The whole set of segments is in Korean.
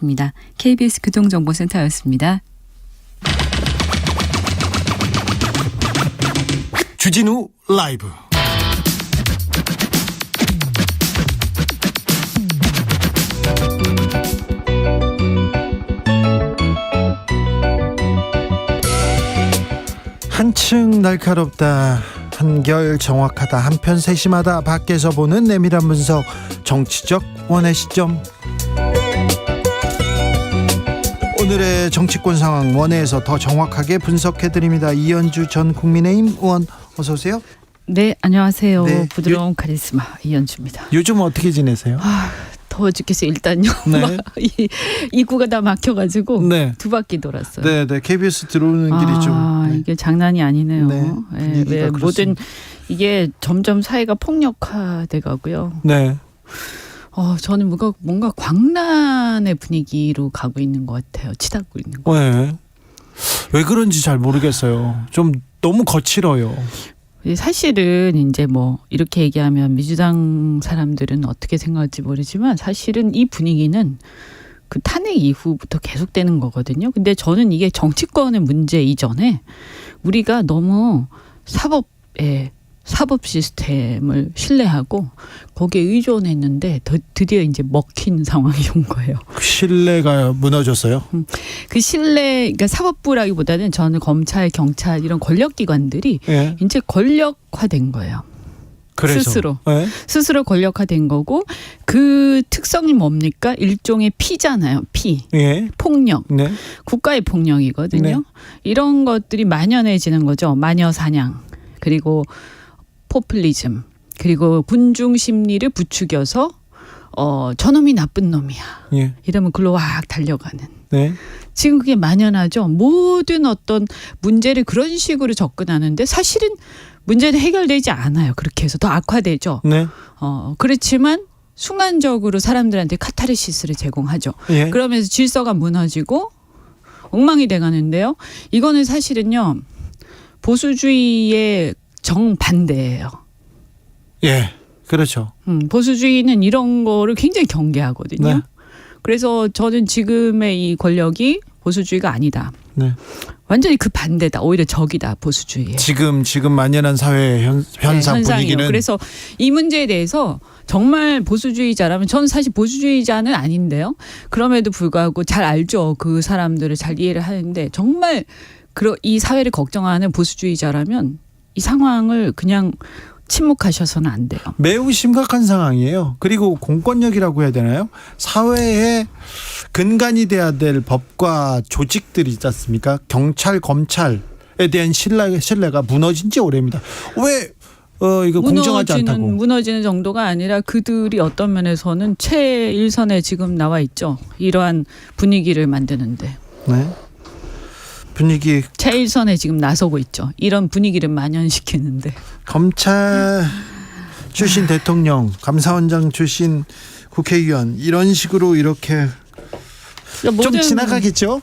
시작했습니다. KBS 교통정보센터였습니다. 주진우 라이브. 한층 날카롭다, 한결 정확하다, 한편 세심하다, 밖에서 보는 내밀한 분석, 정치적 원의 시점. 오늘의 정치권 상황 원회에서 더 정확하게 분석해드립니다. 이현주 전 국민의힘 의원, 어서 오세요. 네, 안녕하세요. 네. 부드러운 카리스마 이현주입니다. 요즘 어떻게 지내세요? 더워 죽겠어요. 일단요. 네. 입구가 다 막혀가지고 네. 두 바퀴 돌았어요. 네, KBS 들어오는 길이 좀. 네. 이게 장난이 아니네요. 네, 분위기가 왜 모든 그렇습니다. 이게 점점 사회가 폭력화돼가고요. 네. 저는 뭔가 광란의 분위기로 가고 있는 것 같아요. 치닫고 있는 거. 네. 왜 그런지 잘 모르겠어요. 좀 너무 거칠어요. 사실은 이제 뭐 이렇게 얘기하면 민주당 사람들은 어떻게 생각할지 모르지만 사실은 이 분위기는 그 탄핵 이후부터 계속되는 거거든요. 근데 저는 이게 정치권의 문제 이전에 우리가 너무 사법 시스템을 신뢰하고 거기에 의존했는데 드디어 이제 먹힌 상황이 온 거예요. 신뢰가 무너졌어요. 그 신뢰, 그러니까 사법부라기보다는 저는 검찰, 경찰 이런 권력기관들이 예. 이제 권력화된 거예요. 그래서. 예. 스스로 권력화된 거고 그 특성이 뭡니까? 일종의 피잖아요. 피. 예. 폭력. 네. 국가의 폭력이거든요. 네. 이런 것들이 만연해지는 거죠. 마녀 사냥. 그리고 포퓰리즘. 그리고 군중 심리를 부추겨서 저놈이 나쁜 놈이야. 예. 이러면 글로 확 달려가는. 네. 지금 그게 만연하죠. 모든 어떤 문제를 그런 식으로 접근하는데 사실은 문제는 해결되지 않아요. 그렇게 해서 더 악화되죠. 네. 그렇지만 순간적으로 사람들한테 카타르시스를 제공하죠. 예. 그러면서 질서가 무너지고 엉망이 돼가는데요. 이거는 사실은요. 보수주의의 정반대예요. 예. 그렇죠. 보수주의는 이런 거를 굉장히 경계하거든요. 네. 그래서 저는 지금의 이 권력이 보수주의가 아니다. 네. 완전히 그 반대다. 오히려 적이다. 보수주의에. 지금 만연한 사회 현상 현상이요. 분위기는. 그래서 이 문제에 대해서 정말 보수주의자라면 저는 사실 보수주의자는 아닌데요. 그럼에도 불구하고 잘 알죠. 그 사람들을 잘 이해를 하는데 정말 이 사회를 걱정하는 보수주의자라면 이 상황을 그냥 침묵하셔서는 안 돼요. 매우 심각한 상황이에요. 그리고 공권력이라고 해야 되나요? 사회의 근간이 돼야 될 법과 조직들이 있지 않습니까? 경찰, 검찰에 대한 신뢰가 무너진 지 오래입니다. 왜 이거 공정하지 않다고? 무너지는 정도가 아니라 그들이 어떤 면에서는 최일선에 지금 나와 있죠. 이러한 분위기를 만드는데. 네. 분위기. 최일선에 지금 나서고 있죠. 이런 분위기를 만연시키는데. 검찰 출신 대통령, 감사원장 출신 국회의원 이런 식으로 이렇게 그러니까 좀 지나가겠죠?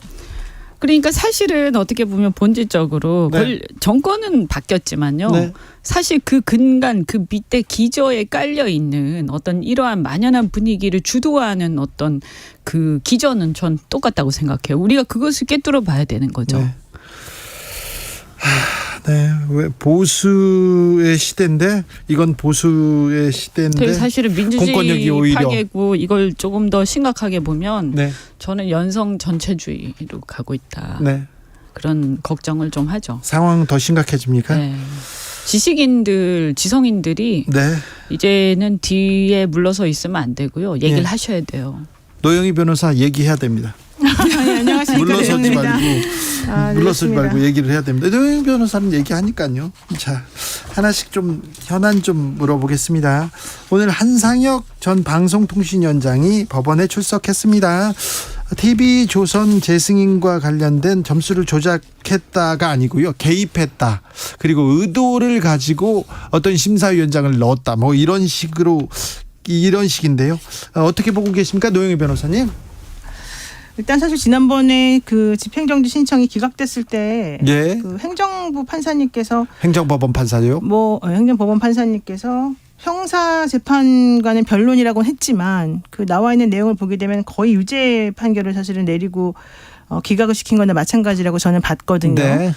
그러니까 사실은 어떻게 보면 본질적으로 네. 정권은 바뀌었지만요. 네. 사실 그 근간 그 밑에 기저에 깔려 있는 어떤 이러한 만연한 분위기를 주도하는 어떤 그 기저는 전 똑같다고 생각해요. 우리가 그것을 꿰뚫어 봐야 되는 거죠. 네. 네, 왜 보수의 시대인데 이건 보수의 시대인데 사실은 공권력이 민주주의 오히려. 파괴고 이걸 조금 더 심각하게 보면 네, 저는 연성 전체주의로 가고 있다. 네. 그런 걱정을 좀 하죠. 상황 더 심각해집니까? 네. 지식인들, 지성인들이 네. 이제는 뒤에 물러서 있으면 안 되고요. 얘기를 네. 하셔야 돼요. 노영희 변호사 얘기해야 됩니다. 안녕하십니까. 물러서지 노영희입니다. 말고 물러서지 말고 얘기를 해야 됩니다. 노영희 변호사는 얘기하니까요. 자, 하나씩 좀 현안 좀 물어보겠습니다. 오늘 한상혁 전 방송통신위원장이 법원에 출석했습니다. TV조선 재승인과 관련된 점수를 조작했다가 아니고요. 개입했다. 그리고 의도를 가지고 어떤 심사위원장을 넣었다. 뭐 이런 식인데요. 어떻게 보고 계십니까, 노영희 변호사님? 일단 사실 지난번에 그 집행정지 신청이 기각됐을 때 예. 그 행정부 판사님께서 행정법원 판사요. 행정법원 판사님께서 형사 재판관은 변론이라고는 했지만 그 나와 있는 내용을 보게 되면 거의 유죄 판결을 사실은 내리고 기각을 시킨 거나 마찬가지라고 저는 봤거든요. 네.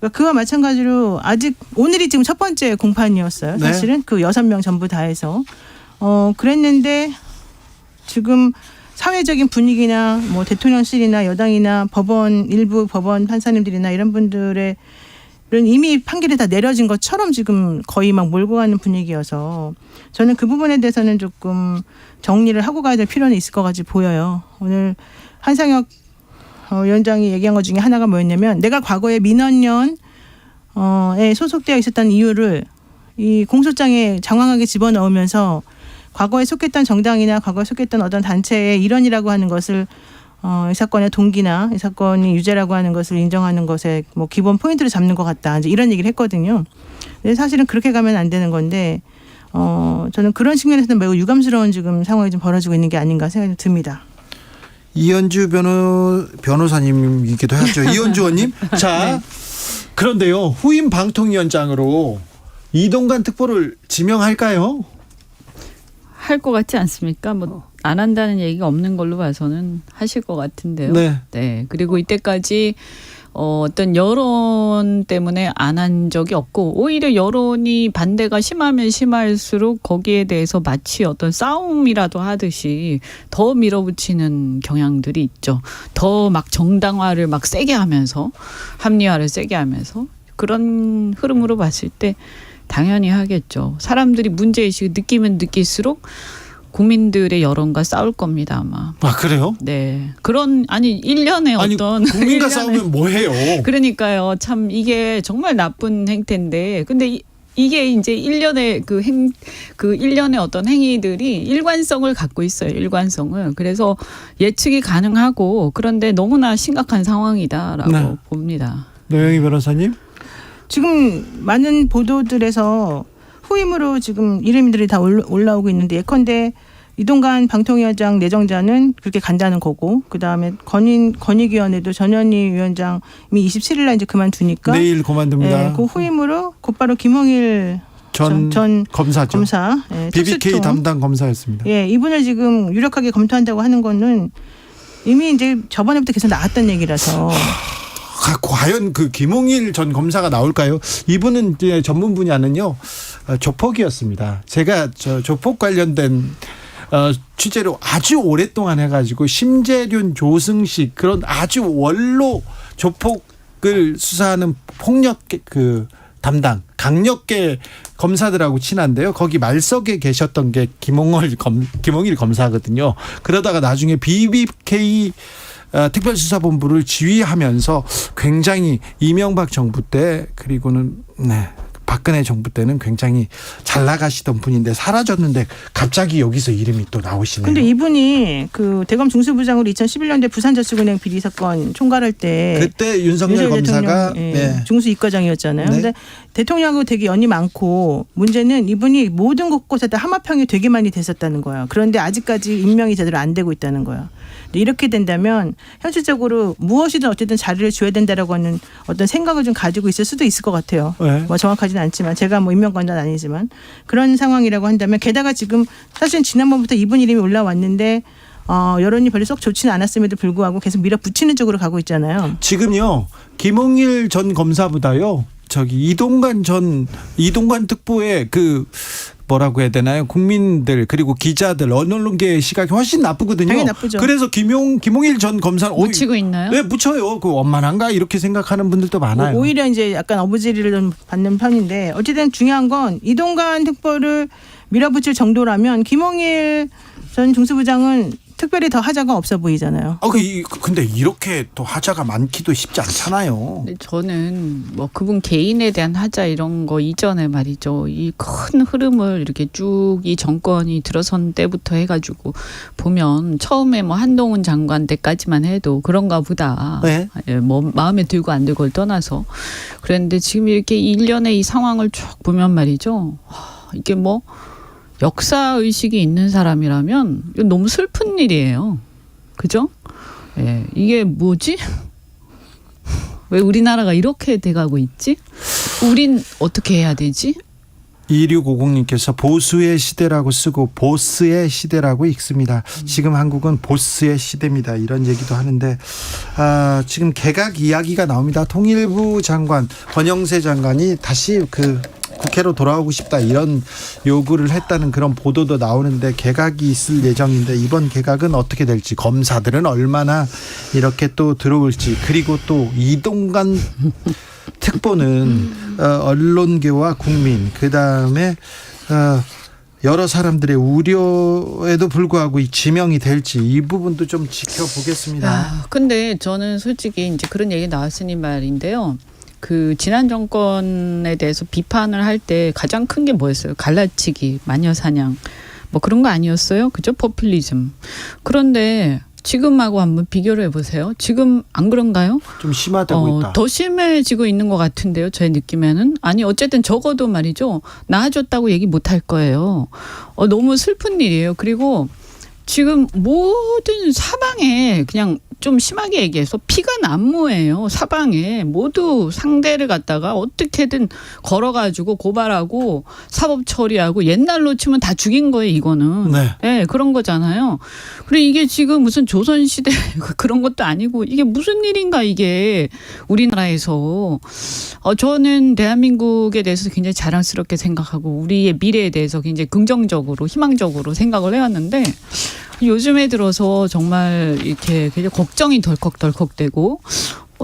그러니까 그와 마찬가지로 아직 오늘이 지금 첫 번째 공판이었어요. 네. 사실은 그 6명 전부 다 해서 그랬는데 지금 사회적인 분위기나 뭐 대통령실이나 여당이나 법원 일부 법원 판사님들이나 이런 분들의 이미 판결이 다 내려진 것처럼 지금 거의 막 몰고 가는 분위기여서 저는 그 부분에 대해서는 조금 정리를 하고 가야 될 필요는 있을 것 같이 보여요. 오늘 한상혁 위원장이 얘기한 것 중에 하나가 뭐였냐면 내가 과거에 민원연에 소속되어 있었던 이유를 이 공소장에 장황하게 집어넣으면서 과거에 속했던 정당이나 과거에 속했던 어떤 단체의 일원이라고 하는 것을 이 사건의 동기나 이 사건이 유죄라고 하는 것을 인정하는 것에 뭐 기본 포인트를 잡는 것 같다. 이제 이런 얘기를 했거든요. 근데 사실은 그렇게 가면 안 되는 건데 저는 그런 측면에서는 매우 유감스러운 지금 상황이 좀 벌어지고 있는 게 아닌가 생각이 듭니다. 이현주 변호사님이기도 하죠. 이현주 의원님. 자, 그런데요. 후임 방통위원장으로 이동관 특보를 지명할까요? 할 것 같지 않습니까? 뭐 안 한다는 얘기가 없는 걸로 봐서는 하실 것 같은데요. 네. 그리고 이때까지 어떤 여론 때문에 안 한 적이 없고 오히려 여론이 반대가 심하면 심할수록 거기에 대해서 마치 어떤 싸움이라도 하듯이 더 밀어붙이는 경향들이 있죠. 더 막 정당화를 막 세게 하면서 합리화를 세게 하면서 그런 흐름으로 봤을 때 당연히 하겠죠. 사람들이 문제의식을 느끼면 느낄수록 국민들의 여론과 싸울 겁니다, 아마. 아, 그래요? 네. 그런, 1년에 어떤. 국민과 1년에 싸우면 뭐해요? 그러니까요. 참 이게 정말 나쁜 행태인데. 근데 이게 이제 1년의 그 1년의 어떤 행위들이 일관성을 갖고 있어요. 일관성을. 그래서 예측이 가능하고 그런데 너무나 심각한 상황이다라고 네. 봅니다. 노영희 변호사님? 지금 많은 보도들에서 후임으로 지금 이름들이 다 올라오고 있는데 예컨대 이동관 방통위원장 내정자는 그렇게 간다는 거고 그다음에 권익위원회도 전현희 위원장이 27일 날 이제 그만두니까 내일 그만둡니다. 그 후임으로 곧바로 김홍일 전 검사죠. 검사 BBK 특수통. 담당 검사였습니다. 이분을 지금 유력하게 검토한다고 하는 거는 이미 이제 저번에부터 계속 나왔던 얘기라서 과연 그 김홍일 전 검사가 나올까요? 이분은 이제 전문 분야는요 조폭이었습니다. 제가 조폭 관련된 취재를 아주 오랫동안 해가지고 심재륜, 조승식 그런 아주 원로 조폭을 수사하는 폭력 그 담당 강력계 검사들하고 친한데요. 거기 말석에 계셨던 게 김홍일 검사거든요. 그러다가 나중에 BBK 특별수사본부를 지휘하면서 굉장히 이명박 정부 때 그리고는 박근혜 정부 때는 굉장히 잘 나가시던 분인데 사라졌는데 갑자기 여기서 이름이 또 나오시네요. 근데 이분이 그 대검 중수부장으로 2011년대 부산저축은행 비리 사건 총괄할 때 그때 윤석열 검사가 중수 이과장이었잖아요. 네. 근데 대통령하고 되게 연이 많고 문제는 이분이 모든 곳곳에다 하마평이 되게 많이 됐었다는 거예요. 그런데 아직까지 임명이 제대로 안 되고 있다는 거예요. 이렇게 된다면 현실적으로 무엇이든 어쨌든 자리를 줘야 된다라고 하는 어떤 생각을 좀 가지고 있을 수도 있을 것 같아요. 네. 뭐 정확하지는 않지만 제가 뭐 임명관자는 아니지만 그런 상황이라고 한다면 게다가 지금 사실 지난번부터 이분 이름이 올라왔는데 여론이 별로 썩 좋지는 않았음에도 불구하고 계속 밀어붙이는 쪽으로 가고 있잖아요. 지금요 김홍일 전 검사보다요 이동관 특보의 그 뭐라고 해야 되나요? 국민들 그리고 기자들 언론계의 시각이 훨씬 나쁘거든요. 당연히 나쁘죠. 그래서 김홍일 전 검사는 묻히고 있나요? 네, 묻혀요. 그 원만한가 이렇게 생각하는 분들도 많아요. 오히려 이제 약간 어부지리를 좀 받는 편인데 어쨌든 중요한 건 이동관 특보를 밀어붙일 정도라면 김홍일 전 중수부장은 특별히 더 하자가 없어 보이잖아요. 근데 이렇게 또 하자가 많기도 쉽지 않잖아요. 근데 저는 뭐 그분 개인에 대한 하자 이런 거 이전에 말이죠. 이 큰 흐름을 이렇게 쭉 이 정권이 들어선 때부터 해가지고 보면 처음에 뭐 한동훈 장관 때까지만 해도 그런가 보다. 네. 뭐 마음에 들고 안 들고를 떠나서 그랬는데 지금 이렇게 1년의 이 상황을 쭉 보면 말이죠. 이게 뭐 역사 의식이 있는 사람이라면 이건 너무 슬픈 일이에요. 그죠? 이게 뭐지? 왜 우리나라가 이렇게 돼가고 있지? 우린 어떻게 해야 되지? 2650님께서 보수의 시대라고 쓰고 보스의 시대라고 읽습니다. 지금 한국은 보스의 시대입니다. 이런 얘기도 하는데 지금 개각 이야기가 나옵니다. 통일부 장관 권영세 장관이 다시 국회로 돌아오고 싶다 이런 요구를 했다는 그런 보도도 나오는데 개각이 있을 예정인데 이번 개각은 어떻게 될지 검사들은 얼마나 이렇게 또 들어올지 그리고 또 이동관 특보는 언론계와 국민 그다음에 여러 사람들의 우려에도 불구하고 지명이 될지 이 부분도 좀 지켜보겠습니다. 근데 저는 솔직히 이제 그런 얘기 나왔으니 말인데요. 그 지난 정권에 대해서 비판을 할 때 가장 큰 게 뭐였어요? 갈라치기, 마녀사냥 뭐 그런 거 아니었어요? 그죠? 포퓰리즘. 그런데 지금하고 한번 비교를 해보세요. 지금 안 그런가요? 좀 심화되고 있다. 더 심해지고 있는 것 같은데요. 제 느낌에는. 아니 어쨌든 적어도 말이죠. 나아졌다고 얘기 못할 거예요. 너무 슬픈 일이에요. 그리고 지금 모든 사방에 그냥 좀 심하게 얘기해서 피가 난무예요. 사방에 모두 상대를 갖다가 어떻게든 걸어가지고 고발하고 사법 처리하고 옛날로 치면 다 죽인 거예요. 이거는. 네, 그런 거잖아요. 그리고 이게 지금 무슨 조선시대 그런 것도 아니고 이게 무슨 일인가 이게 우리나라에서. 저는 대한민국에 대해서 굉장히 자랑스럽게 생각하고 우리의 미래에 대해서 굉장히 긍정적으로 희망적으로 생각을 해왔는데 요즘에 들어서 정말 이렇게 굉장히 걱정이 덜컥덜컥 되고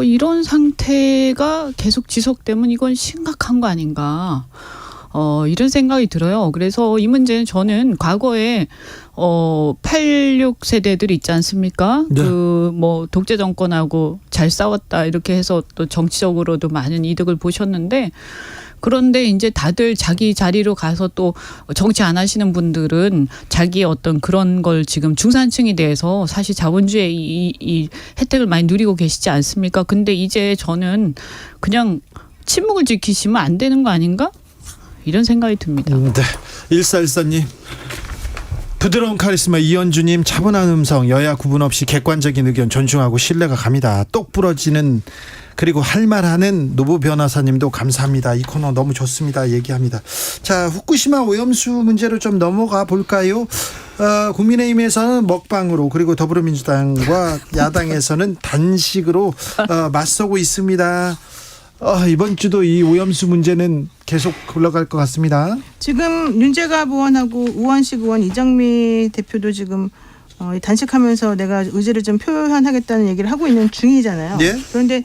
이런 상태가 계속 지속되면 이건 심각한 거 아닌가 이런 생각이 들어요. 그래서 이 문제는 저는 과거에 86세대들 있지 않습니까? 네. 뭐 독재 정권하고 잘 싸웠다 이렇게 해서 또 정치적으로도 많은 이득을 보셨는데 그런데 이제 다들 자기 자리로 가서 또 정치 안 하시는 분들은 자기의 어떤 그런 걸 지금 중산층에 대해서 사실 자본주의 이 혜택을 많이 누리고 계시지 않습니까? 근데 이제 저는 그냥 침묵을 지키시면 안 되는 거 아닌가? 이런 생각이 듭니다. 네. 1414님. 부드러운 카리스마 이현주님 차분한 음성 여야 구분 없이 객관적인 의견 존중하고 신뢰가 갑니다. 똑 부러지는 그리고 할 말하는 노부 변호사님도 감사합니다. 이 코너 너무 좋습니다. 얘기합니다. 자 후쿠시마 오염수 문제로 좀 넘어가 볼까요? 국민의힘에서는 먹방으로 그리고 더불어민주당과 야당에서는 단식으로 맞서고 있습니다. 이번 주도 이 오염수 문제는 계속 올라갈 것 같습니다. 지금 윤재갑 의원하고 우원식 의원 이정미 대표도 지금 단식하면서 내가 의지를 좀 표현하겠다는 얘기를 하고 있는 중이잖아요. 네? 그런데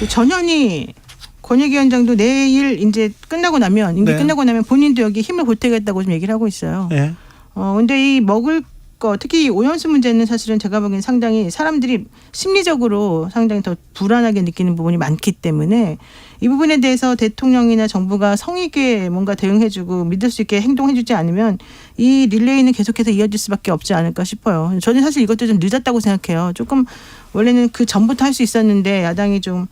전현희 권익위원장도 내일 이제 끝나고 나면 임기 네. 끝나고 나면 본인도 여기 힘을 보태겠다고 좀 얘기를 하고 있어요. 네. 근데 이 먹을 거 특히 이 오염수 문제는 사실은 제가 보기엔 상당히 사람들이 심리적으로 상당히 더 불안하게 느끼는 부분이 많기 때문에 이 부분에 대해서 대통령이나 정부가 성의 있게 뭔가 대응해주고 믿을 수 있게 행동해주지 않으면 이 릴레이는 계속해서 이어질 수밖에 없지 않을까 싶어요. 저는 사실 이것도 좀 늦었다고 생각해요. 조금 원래는 그 전부터 할 수 있었는데 야당이 좀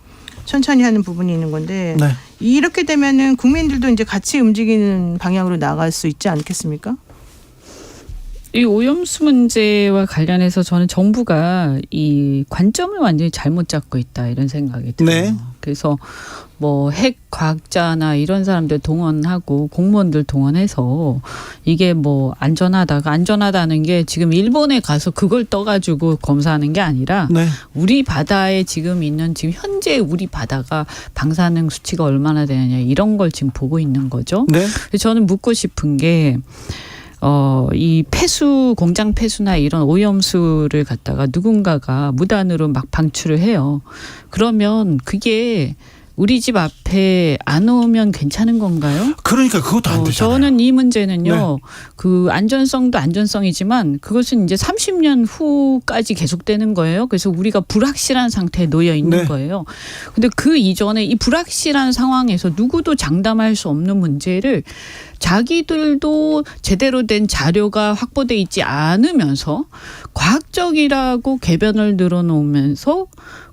천천히 하는 부분이 있는 건데 네. 이렇게 되면은 국민들도 이제 같이 움직이는 방향으로 나갈 수 있지 않겠습니까? 이 오염수 문제와 관련해서 저는 정부가 이 관점을 완전히 잘못 잡고 있다 이런 생각이 들어요. 네. 그래서 뭐 핵 과학자나 이런 사람들 동원하고 공무원들 동원해서 이게 뭐 안전하다는 게 지금 일본에 가서 그걸 떠가지고 검사하는 게 아니라 네. 우리 바다에 지금 있는 지금 현재 우리 바다가 방사능 수치가 얼마나 되느냐 이런 걸 지금 보고 있는 거죠. 네. 그래서 저는 묻고 싶은 게 이 폐수 공장 폐수나 이런 오염수를 갖다가 누군가가 무단으로 막 방출을 해요. 그러면 그게 우리 집 앞에 안 오면 괜찮은 건가요? 그러니까 그것도 안 되잖아요. 저는 이 문제는요. 네. 그 안전성도 안전성이지만 그것은 이제 30년 후까지 계속되는 거예요. 그래서 우리가 불확실한 상태에 놓여 있는 네. 거예요. 근데 그 이전에 이 불확실한 상황에서 누구도 장담할 수 없는 문제를 자기들도 제대로 된 자료가 확보돼 있지 않으면서 과학적이라고 궤변을 늘어놓으면서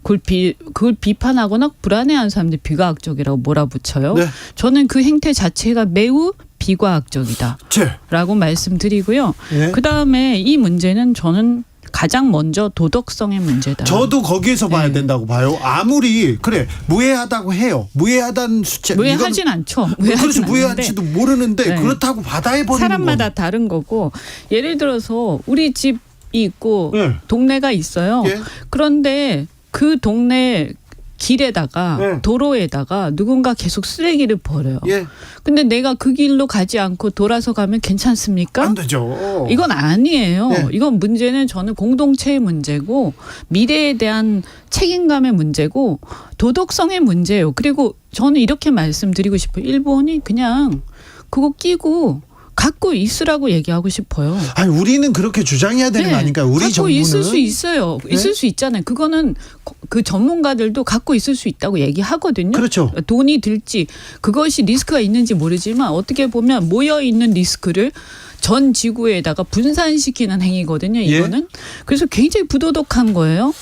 그걸 비판하거나 불안해하는 사람들이 비과학적이라고 몰아붙여요. 네. 저는 그 행태 자체가 매우 비과학적이다라고 네. 말씀드리고요. 네. 그다음에 이 문제는 저는 가장 먼저 도덕성의 문제다. 저도 거기에서 봐야 네. 된다고 봐요. 아무리 그래 무해하다고 해요. 무해하다는 수치. 무해하진 않죠. 그렇죠. 않는데 무해한지도 모르는데 네. 그렇다고 바다에 버리는 사람마다 건. 다른 거고 예를 들어서 우리 집이 있고 네. 동네가 있어요. 예. 그런데 그 동네 길에다가 네. 도로에다가 누군가 계속 쓰레기를 버려요. 예. 근데 내가 그 길로 가지 않고 돌아서 가면 괜찮습니까? 안 되죠. 이건 아니에요. 네. 이건 문제는 저는 공동체의 문제고 미래에 대한 책임감의 문제고 도덕성의 문제예요. 그리고 저는 이렇게 말씀드리고 싶어요. 일본이 그냥 그거 끼고 갖고 있으라고 얘기하고 싶어요. 아니 우리는 그렇게 주장해야 되는 거 아닌가요? 우리 갖고 정부는 있을 수 있어요. 네? 있을 수 있잖아요. 그거는 그 전문가들도 갖고 있을 수 있다고 얘기하거든요. 그렇죠. 돈이 들지 그것이 리스크가 있는지 모르지만 어떻게 보면 모여 있는 리스크를 전 지구에다가 분산시키는 행위거든요. 이거는. 그래서 굉장히 부도덕한 거예요.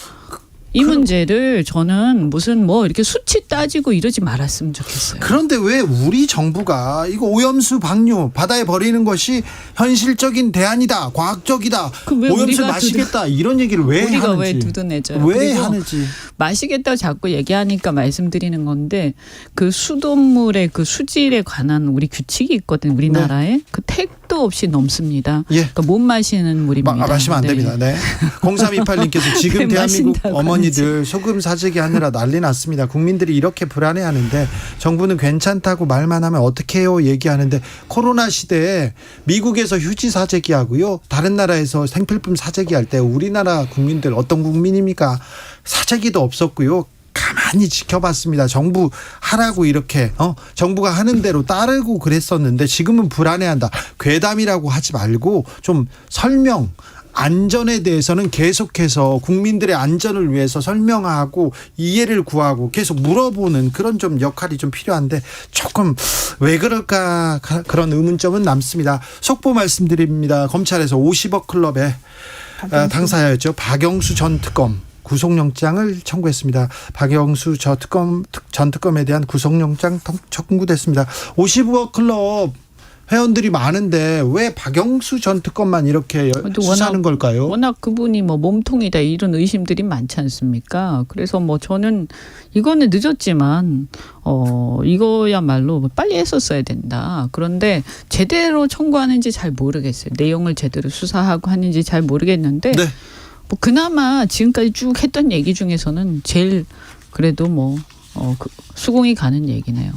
이 문제를 저는 무슨 뭐 이렇게 수치 따지고 이러지 말았으면 좋겠어요. 그런데 왜 우리 정부가 이거 오염수 방류 바다에 버리는 것이 현실적인 대안이다, 과학적이다, 그왜 오염수 우리가 마시겠다 이런 얘기를 왜 우리가 하는지. 왜 두둔해져요? 왜 그리고 하는지. 마시겠다고 자꾸 얘기하니까 말씀드리는 건데 그 수돗물의 그 수질에 관한 우리 규칙이 있거든요. 우리나라에 그 택도 없이 넘습니다. 예. 그러니까 못 마시는 물입니다. 마시면 안 네. 됩니다. 네. 0328님께서 지금 왜 대한민국 마신다고 어머니들 소금 사재기 하느라 난리 났습니다. 국민들이 이렇게 불안해하는데 정부는 괜찮다고 말만 하면 어떻게 해요? 얘기하는데 코로나 시대에 미국에서 휴지 사재기 하고요. 다른 나라에서 생필품 사재기 할 때 우리나라 국민들 어떤 국민입니까? 사재기도 없었고요. 가만히 지켜봤습니다. 정부 하라고 이렇게 정부가 하는 대로 따르고 그랬었는데 지금은 불안해한다. 괴담이라고 하지 말고 좀 설명 안전에 대해서는 계속해서 국민들의 안전을 위해서 설명하고 이해를 구하고 계속 물어보는 그런 좀 역할이 좀 필요한데 조금 왜 그럴까 그런 의문점은 남습니다. 속보 말씀드립니다. 검찰에서 50억 클럽의 당사자였죠. 박영수 전 특검 구속영장을 청구했습니다. 박영수 전 특검에 대한 구속영장 청구됐습니다. 50억 클럽 회원들이 많은데 왜 박영수 전 특검만 이렇게 수사하는 걸까요? 워낙 그분이 뭐 몸통이다 이런 의심들이 많지 않습니까? 그래서 뭐 저는 이거는 늦었지만 이거야말로 빨리 했었어야 된다. 그런데 제대로 청구하는지 잘 모르겠어요. 내용을 제대로 수사하고 하는지 잘 모르겠는데 네. 뭐 그나마 지금까지 쭉 했던 얘기 중에서는 제일 그래도 수긍이 가는 얘기네요.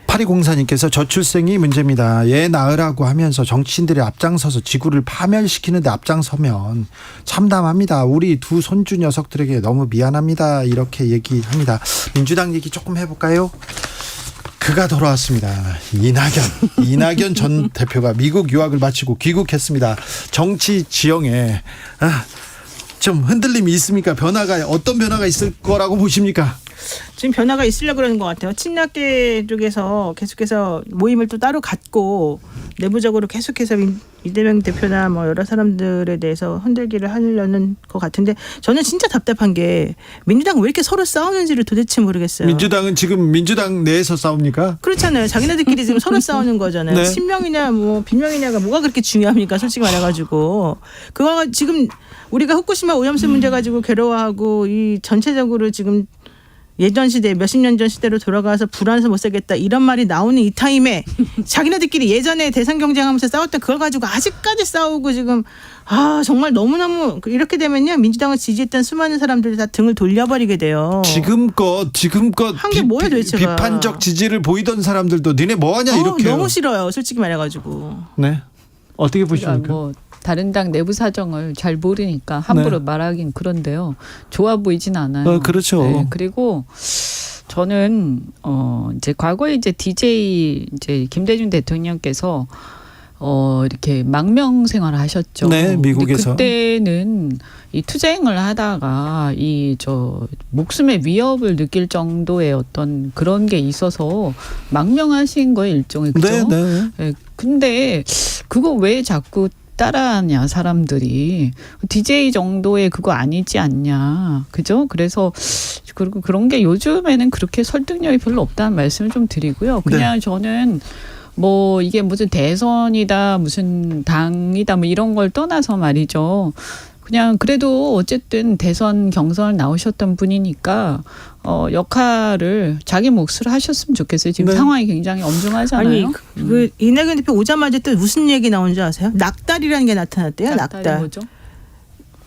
8204님께서 저출생이 문제입니다. 애 낳으라고 하면서 정치인들이 앞장서서 지구를 파멸시키는데 앞장서면 참담합니다. 우리 두 손주 녀석들에게 너무 미안합니다. 이렇게 얘기합니다. 민주당 얘기 조금 해볼까요? 그가 돌아왔습니다. 이낙연 전 대표가 미국 유학을 마치고 귀국했습니다. 정치 지형에 좀 흔들림이 있습니까? 어떤 변화가 있을 거라고 보십니까? 지금 변화가 있으려고 그러는 것 같아요. 친낙계 쪽에서 계속해서 모임을 또 따로 갖고 내부적으로 계속해서 이재명 대표나 뭐 여러 사람들에 대해서 흔들기를 하려는 것 같은데 저는 진짜 답답한 게 민주당 왜 이렇게 서로 싸우는지를 도대체 모르겠어요. 민주당은 지금 민주당 내에서 싸웁니까? 그렇잖아요. 자기네들끼리 지금 서로 싸우는 거잖아요. 네. 친명이냐 뭐 비명이냐가 뭐가 그렇게 중요합니까? 솔직히 말해가지고 그거가 지금 우리가 후쿠시마 오염수 문제 가지고 괴로워하고 이 전체적으로 지금 예전 시대 몇십 년 전 시대로 돌아가서 불안해서 못 살겠다 이런 말이 나오는 이 타임에 자기네들끼리 예전에 대선 경쟁하면서 싸웠던 그걸 가지고 아직까지 싸우고 지금 정말 너무너무 이렇게 되면요 민주당을 지지했던 수많은 사람들이 다 등을 돌려버리게 돼요. 지금껏 한 게 뭐야 도대체가. 비판적 지지를 보이던 사람들도 니네 뭐하냐 이렇게 너무 싫어요. 솔직히 말해가지고. 네 어떻게 보십니까? 뭐 다른 당 내부 사정을 잘 모르니까 함부로 말하긴 그런데요. 좋아 보이진 않아요. 그렇죠. 네, 그리고 저는 이제 과거에 이제 DJ 이제 김대중 대통령께서 이렇게 망명 생활을 하셨죠. 네, 미국에서. 그때는 이 투쟁을 하다가 목숨의 위협을 느낄 정도의 어떤 그런 게 있어서 망명하신 거예요, 일종의. 그죠? 네. 네, 근데 그거 왜 자꾸 따라하냐 사람들이 DJ 정도의 그거 아니지 않냐 그죠? 그래서 그리고 그런 게 요즘에는 그렇게 설득력이 별로 없다는 말씀을 좀 드리고요. 그냥 저는 뭐 이게 무슨 대선이다 무슨 당이다 뭐 이런 걸 떠나서 말이죠. 그냥 그래도 어쨌든 대선 경선을 나오셨던 분이니까 역할을 자기 몫으로 하셨으면 좋겠어요. 지금 네. 상황이 굉장히 엄중하잖아요. 아니 그 이낙연 대표 오자마자 또 무슨 얘기 나온 줄 아세요? 낙달이라는 게 나타났대요. 낙달이 낙달. 뭐죠?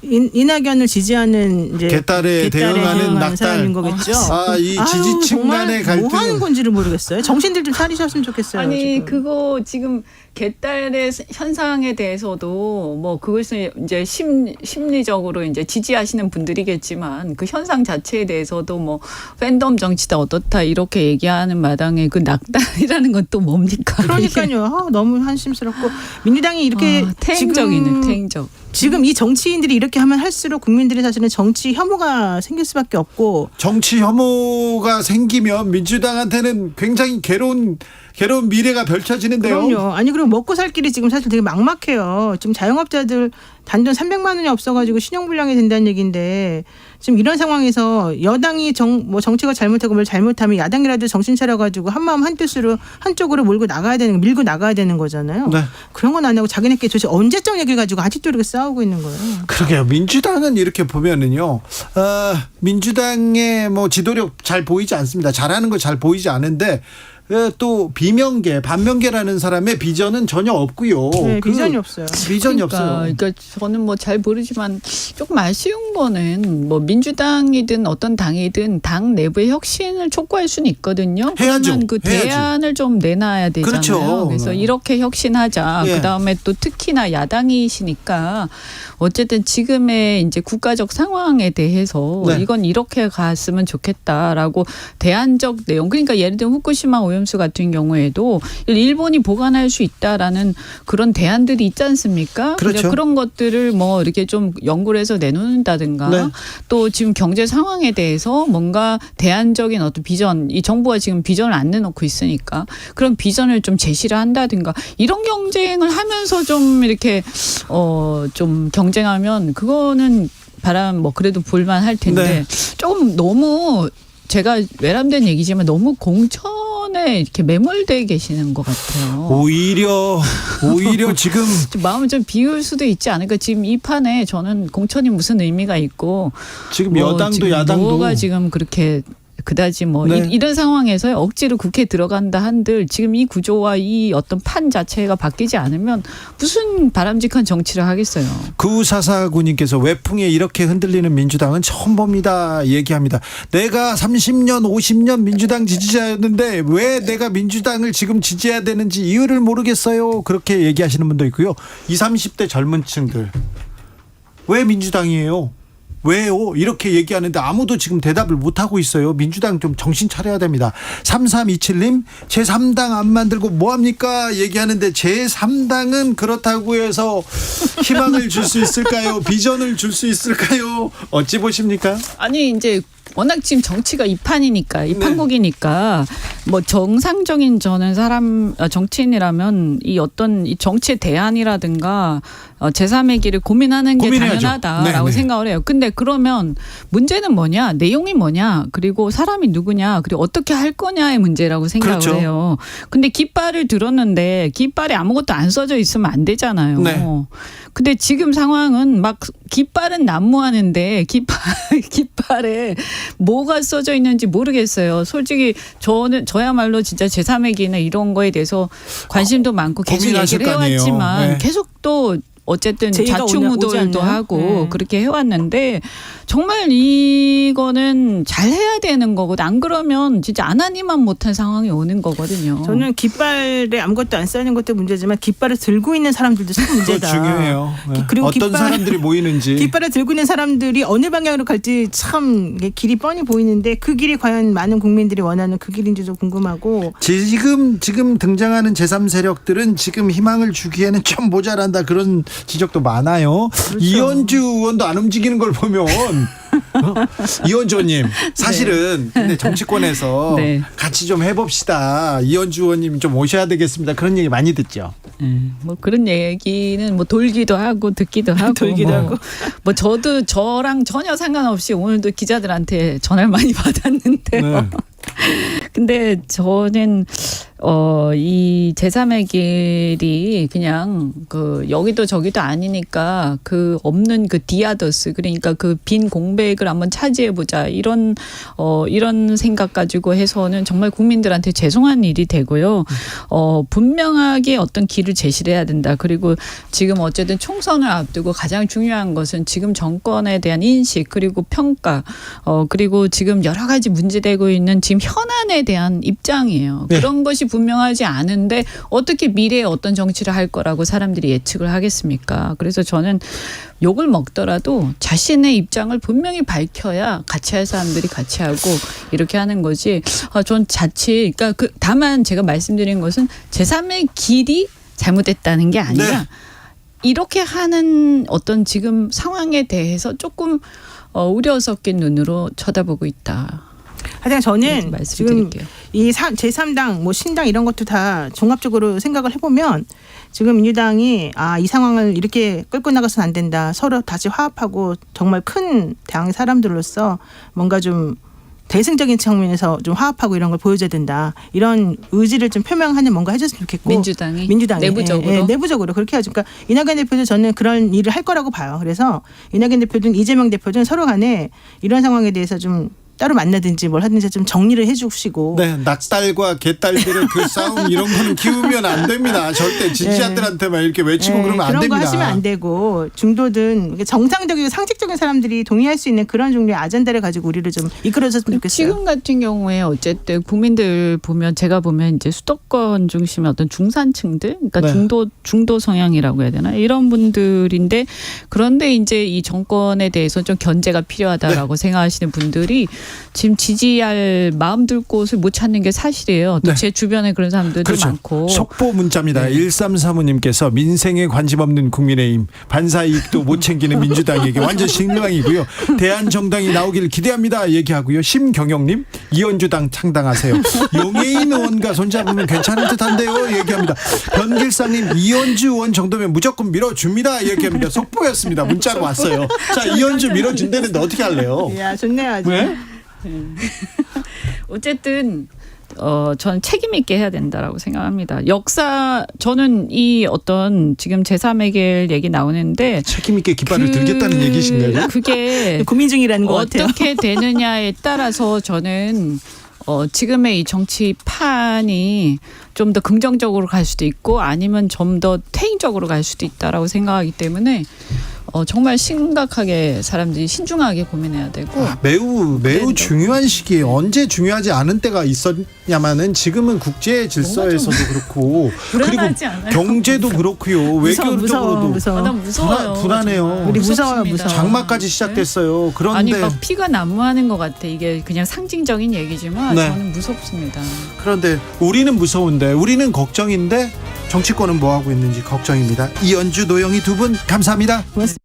이낙연을 지지하는 이제 개딸에 대응하는 낙달. 사람인 거겠죠. 이 아유, 지지층 간의 정말 뭐 하는 갈등. 건지를 모르겠어요. 정신들 좀 차리셨으면 좋겠어요. 아니 지금. 그거 지금 개딸의 현상에 대해서도 뭐 그것을 이제 심리적으로 이제 지지하시는 분들이겠지만 그 현상 자체에 대해서도 뭐 팬덤 정치다 어떻다 이렇게 얘기하는 마당에 그 낙달이라는 건 또 뭡니까? 그러니까요. 너무 한심스럽고 민주당이 이렇게 태행적이네 태행적. 지금 이 정치인들이 이렇게 하면 할수록 국민들이 사실은 정치 혐오가 생길 수밖에 없고 정치 혐오가 생기면 민주당한테는 굉장히 괴로운 미래가 펼쳐지는데요. 그럼요. 아니 그리고 먹고 살 길이 지금 사실 되게 막막해요. 지금 자영업자들 단돈 300만 원이 없어가지고 신용불량이 된다는 얘기인데 지금 이런 상황에서 여당이 정치가 잘못하고 뭘 잘못하면 야당이라도 정신 차려가지고 한마음 한뜻으로 한쪽으로 밀고 나가야 되는 거잖아요. 네. 그런 건 안 하고 자기네끼리 도대체 언제적 얘기 가지고 아직도 이렇게 싸우고 있는 거예요. 그러게요. 민주당은 이렇게 보면은요. 민주당의 뭐 지도력 잘 보이지 않습니다. 잘하는 거 잘 보이지 않은데 또 비명계, 반명계라는 사람의 비전은 전혀 없고요. 네, 비전이 없어요. 비전이 없어요. 그러니까 저는 뭐 잘 모르지만 조금 아쉬운 거는 뭐 민주당이든 어떤 당이든 당 내부의 혁신을 촉구할 수는 있거든요. 해야죠. 그러면 그 해야지. 대안을 좀 내놔야 되잖아요. 그렇죠. 그래서 네. 이렇게 혁신하자. 예. 그다음에 또 특히나 야당이시니까 어쨌든 지금의 이제 국가적 상황에 대해서 네. 이건 이렇게 갔으면 좋겠다라고 대안적 내용. 그러니까 예를 들면 후쿠시마 오염수 같은 경우에도 일본이 보관할 수 있다라는 그런 대안들이 있지 않습니까? 그렇죠. 그런 것들을 뭐 이렇게 좀 연구를 해서 내놓는다든가 네. 또 지금 경제 상황에 대해서 뭔가 대안적인 어떤 비전, 이 정부가 지금 비전을 안 내놓고 있으니까 그런 비전을 좀 제시를 한다든가 이런 경쟁을 하면서 좀 이렇게 좀 경쟁하면 그거는 뭐 그래도 볼만할 텐데 네. 조금 너무 제가 외람된 얘기지만 너무 공천에 이렇게 매몰돼 계시는 것 같아요. 오히려 지금 좀 마음을 좀 비울 수도 있지 않을까. 지금 이 판에 저는 공천이 무슨 의미가 있고 지금 뭐 여당도 지금 야당도 뭐가 지금 그렇게 그다지 뭐 네. 이런 상황에서 억지로 국회에 들어간다 한들 지금 이 구조와 이 어떤 판 자체가 바뀌지 않으면 무슨 바람직한 정치를 하겠어요. 9449님께서 외풍에 이렇게 흔들리는 민주당은 처음 봅니다. 얘기합니다. 내가 30년 50년 민주당 지지자였는데 왜 내가 민주당을 지금 지지해야 되는지 이유를 모르겠어요. 그렇게 얘기하시는 분도 있고요. 20, 30대 젊은 층들 왜 민주당이에요? 왜요? 이렇게 얘기하는데 아무도 지금 대답을 못하고 있어요. 민주당 좀 정신 차려야 됩니다. 3327님 제3당 안 만들고 뭐합니까? 얘기하는데 제3당은 그렇다고 해서 희망을 줄 수 있을까요? 비전을 줄 수 있을까요? 어찌 보십니까? 아니 이제 워낙 지금 정치가 이 판이니까 이 네. 판국이니까 뭐 정상적인 저는 정치인이라면 이 어떤 이 정치의 대안이라든가 제3의 길을 고민하는 게 고민해야죠. 당연하다라고 네, 네. 생각을 해요. 근데 그러면 문제는 뭐냐, 내용이 뭐냐, 그리고 사람이 누구냐, 그리고 어떻게 할 거냐의 문제라고 생각을 그렇죠. 해요. 근데 깃발을 들었는데 깃발에 아무것도 안 써져 있으면 안 되잖아요. 네. 근데 지금 상황은 막 깃발은 난무하는데 깃발에 뭐가 써져 있는지 모르겠어요. 솔직히 저야말로 진짜 제3의 길이나 이런 거에 대해서 관심도 많고 계속 고민하실 얘기를 거 아니에요. 해왔지만 네. 계속 또 어쨌든 제의가 오지 좌충우돌도 않나요? 하고 네. 그렇게 해왔는데 정말 이거는 잘 해야 되는 거거든. 안 그러면 진짜 안 하니만 못한 상황이 오는 거거든요. 저는 깃발에 아무것도 안 쌓이는 것도 문제지만 깃발을 들고 있는 사람들도 참 그거 문제다. 중요해요. 네. 그리고 어떤 사람들이 모이는지. 깃발을 들고 있는 사람들이 어느 방향으로 갈지 참 길이 뻔히 보이는데 그 길이 과연 많은 국민들이 원하는 그 길인지도 궁금하고. 지금 등장하는 제3세력들은 지금 희망을 주기에는 좀 모자란다 그런 지적도 많아요. 그렇죠. 이현주 의원도 안 움직이는 걸 보면 이현주 의원님 사실은 근데 정치권에서 네. 같이 좀 해봅시다. 이현주 의원님 좀 오셔야 되겠습니다. 그런 얘기 많이 듣죠. 뭐 그런 얘기는 뭐 돌기도 하고 듣기도 하고 돌기도 뭐, 하고. 뭐 저도 저랑 전혀 상관없이 오늘도 기자들한테 전화를 많이 받았는데요. 네. 근데 저는 이 제3의 길이 그냥 그 여기도 저기도 아니니까 그 없는 그 디아더스, 그러니까 그 빈 공백을 한번 차지해 보자, 이런 생각 가지고 해서는 정말 국민들한테 죄송한 일이 되고요. 분명하게 어떤 길을 제시를 해야 된다. 그리고 지금 어쨌든 총선을 앞두고 가장 중요한 것은 지금 정권에 대한 인식, 그리고 평가, 그리고 지금 여러 가지 문제되고 있는 지금 현안에 대한 입장이에요. 네. 그런 것이 분명하지 않은데 어떻게 미래에 어떤 정치를 할 거라고 사람들이 예측을 하겠습니까? 그래서 저는 욕을 먹더라도 자신의 입장을 분명히 밝혀야 같이 할 사람들이 같이 하고 이렇게 하는 거지. 전 자칫, 그러니까 다만 제가 말씀드린 것은 제3의 길이 잘못됐다는 게 아니라 네. 이렇게 하는 어떤 지금 상황에 대해서 조금 우려 섞인 눈으로 쳐다보고 있다. 하여튼 저는 지금 말씀드릴게요. 이 제3당, 뭐 신당 이런 것도 다 종합적으로 생각을 해보면 지금 민주당이 이 상황을 이렇게 끌고 나가서는 안 된다. 서로 다시 화합하고 정말 큰 당의 사람들로서 뭔가 좀 대승적인 측면에서 좀 화합하고 이런 걸 보여줘야 된다. 이런 의지를 좀 표명하는 뭔가 해줬으면 좋겠고. 민주당이 내부적으로? 내부적으로 그렇게 해야죠. 그러니까 이낙연 대표도 저는 그런 일을 할 거라고 봐요. 그래서 이낙연 대표든 이재명 대표든 서로 간에 이런 상황에 대해서 좀 따로 만나든지 뭘 하든지 좀 정리를 해주시고. 네, 낙달과 개딸들의 그 싸움 이런 거는 키우면 안 됩니다. 절대 지지자들한테만 이렇게 외치고 그러면 안 그런 됩니다. 거 하시면 안 되고 중도든 정상적이고 상식적인 사람들이 동의할 수 있는 그런 종류의 아젠다를 가지고 우리를 좀 이끌어줬으면 좋겠어요. 지금 같은 경우에 어쨌든 국민들 보면, 제가 보면 이제 수도권 중심의 어떤 중산층들, 그러니까 네. 중도 성향이라고 해야 되나, 이런 분들인데, 그런데 이제 이 정권에 대해서 좀 견제가 필요하다라고 생각하시는 분들이 지금 지지할 마음 둘 곳을 못 찾는 게 사실이에요. 또 네. 제 주변에 그런 사람들도 그렇죠. 많고. 속보 문자입니다. 1335님께서 민생에 관심 없는 국민의힘, 반사 이익도 못 챙기는 민주당에게 완전 실망이고요. 대한정당이 나오길 기대합니다 얘기하고요. 심경영님, 이현주당 창당하세요. 용해인 의원과 손잡으면 괜찮을 듯한데요 얘기합니다. 변길상님, 이현주 의원 정도면 무조건 밀어줍니다 얘기합니다. 속보였습니다. 문자가 왔어요. 자, 이현주 밀어준다는데 어떻게 할래요? 야, 좋네요. 아주. 왜? 어쨌든 저는 책임 있게 해야 된다라고 생각합니다. 저는 이 어떤 지금 제3의 길 얘기 나오는데 책임 있게 깃발을 들겠다는 얘기신가요? 그게 고민 중이라는 것 같아요. 어떻게 되느냐에 따라서 저는 지금의 이 정치판이 좀 더 긍정적으로 갈 수도 있고 아니면 좀 더 퇴행적으로 갈 수도 있다라고 생각하기 때문에 정말 심각하게 사람들이 신중하게 고민해야 되고. 매우 중요한 시기에 언제 중요하지 않은 때가 있었냐마는 지금은 국제 질서에서도 그렇고 그리고 불안하지 않아요? 경제도 그렇고요. 외교적으로도 무서워. 나 무서워요. 불안해요. 우리 무서워요, 무섭습니다. 무서워. 장마까지 시작됐어요. 아니 그런데 막 피가 난무하는 것 같아. 이게 그냥 상징적인 얘기지만 네. 저는 무섭습니다. 그런데 우리는 무서운데, 우리는 걱정인데 정치권은 뭐 하고 있는지 걱정입니다. 이현주, 노영희 두 분 감사합니다. 고맙습니다.